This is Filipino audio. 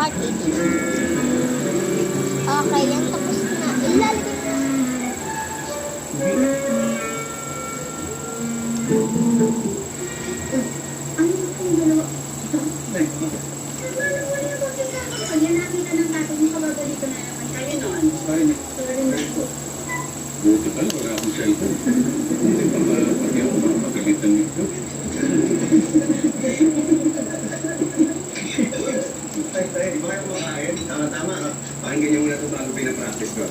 Part 18. Okay, yan tapos na. Ilalagay na. Ano yung dalawa? Wala ko ginagawa. Yan nakita ng tatay mo, kababalik ko na naman kayo noon. Sorry na po. Buti pala, wala akong cellphone. Hindi pa pag ako mapagalitan nito. Tay, di ba kayo kumakain? Tama. Pakinggan niyo muna ito bago pinapractice ko.